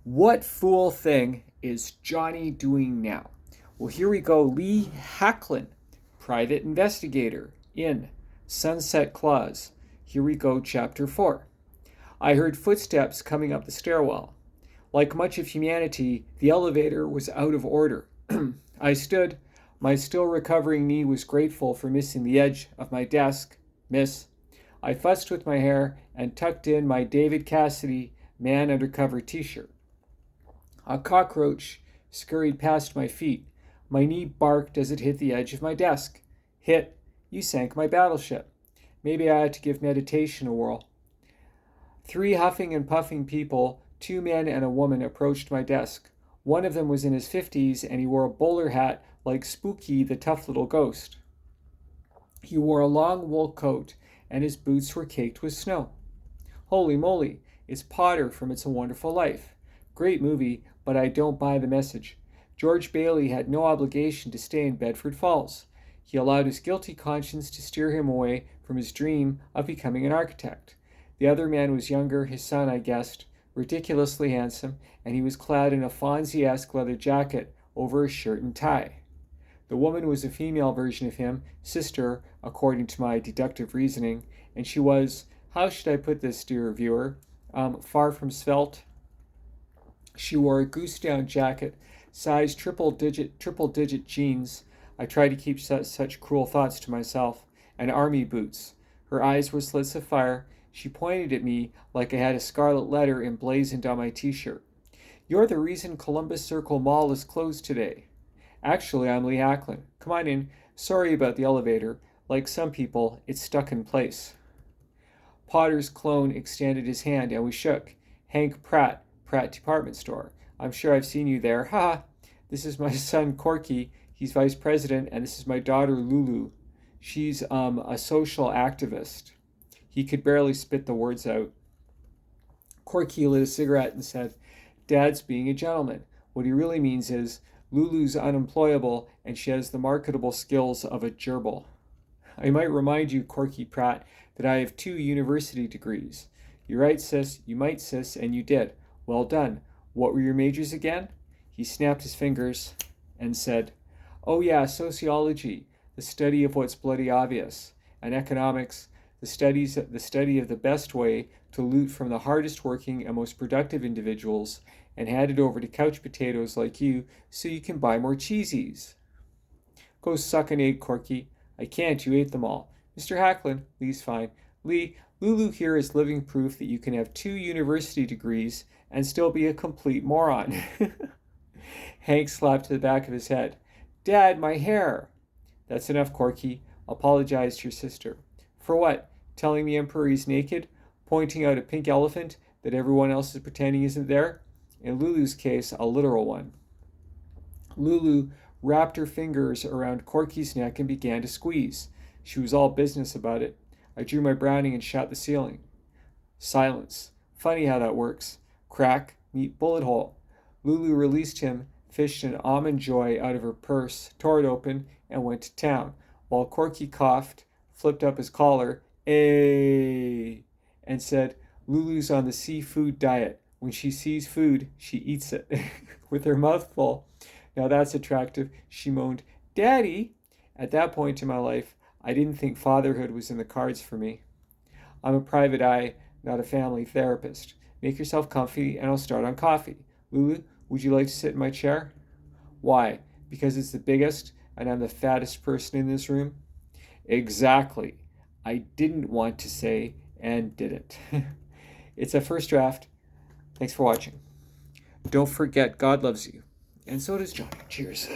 What fool thing is Johnny doing now? Well, here we go. Lee Hacklin, private investigator in Sunset Clause. Here we go, chapter 4. I heard footsteps coming up the stairwell. Like much of humanity, the elevator was out of order. I stood. My still recovering knee was grateful for missing the edge of my desk. Miss. I fussed with my hair and tucked in my David Cassidy Man Undercover t-shirt. A cockroach scurried past my feet. My knee barked as it hit the edge of my desk. Hit. You sank my battleship. Maybe I ought to give meditation a whirl. 3 huffing and puffing people, 2 men and a woman, approached my desk. One of them was in his 50s, and he wore a bowler hat like Spooky the Tough Little Ghost. He wore a long wool coat, and his boots were caked with snow. Holy moly, it's Potter from It's a Wonderful Life. Great movie, but I don't buy the message. George Bailey had no obligation to stay in Bedford Falls. He allowed his guilty conscience to steer him away from his dream of becoming an architect. The other man was younger, his son, I guessed, ridiculously handsome, and he was clad in a Fonzie-esque leather jacket over a shirt and tie. The woman was a female version of him, sister, according to my deductive reasoning, and she was, how should I put this, dear viewer, far from svelte. She wore a goose-down jacket, size triple-digit jeans. I tried to keep such cruel thoughts to myself, and army boots. Her eyes were slits of fire. She pointed at me like I had a scarlet letter emblazoned on my t-shirt. You're the reason Columbus Circle Mall is closed today. Actually, I'm Lee Hacklin. Come on in. Sorry about the elevator. Like some people, it's stuck in place. Potter's clone extended his hand and we shook. Hank Pratt, Pratt Department Store. I'm sure I've seen you there. Ha! This is my son Corky. He's vice president, and this is my daughter Lulu. She's a social activist. He could barely spit the words out. Corky lit a cigarette and said, Dad's being a gentleman. What he really means is, Lulu's unemployable and she has the marketable skills of a gerbil. I might remind you, Corky Pratt, that I have 2 university degrees. You're right, sis, you might, sis, and you did. Well done. What were your majors again? He snapped his fingers and said, Oh yeah, sociology, the study of what's bloody obvious, and economics, the study of the best way to loot from the hardest working and most productive individuals and hand it over to couch potatoes like you so you can buy more cheesies. Go suck an egg, Corky. I can't, you ate them all. Mr. Hacklin, Lee's fine. Lee, Lulu here is living proof that you can have 2 university degrees and still be a complete moron. Hank slapped the back of his head. Dad, my hair! That's enough, Corky. Apologize to your sister. For what? Telling the Emperor he's naked? Pointing out a pink elephant that everyone else is pretending isn't there? In Lulu's case, a literal one. Lulu wrapped her fingers around Corky's neck and began to squeeze. She was all business about it. I drew my Browning and shot the ceiling. Silence. Funny how that works. Crack, meet bullet hole. Lulu released him, fished an almond joy out of her purse, tore it open, and went to town, while Corky coughed, flipped up his collar, and said, Lulu's on the seafood diet. When she sees food, she eats it. With her mouth full. Now that's attractive. She moaned, Daddy! At that point in my life, I didn't think fatherhood was in the cards for me. I'm a private eye, not a family therapist. Make yourself comfy and I'll start on coffee. Lulu, would you like to sit in my chair? Why? Because it's the biggest and I'm the fattest person in this room? Exactly. I didn't want to say and did it. It's a first draft. Thanks for watching. Don't forget, God loves you. And so does Johnny. Cheers.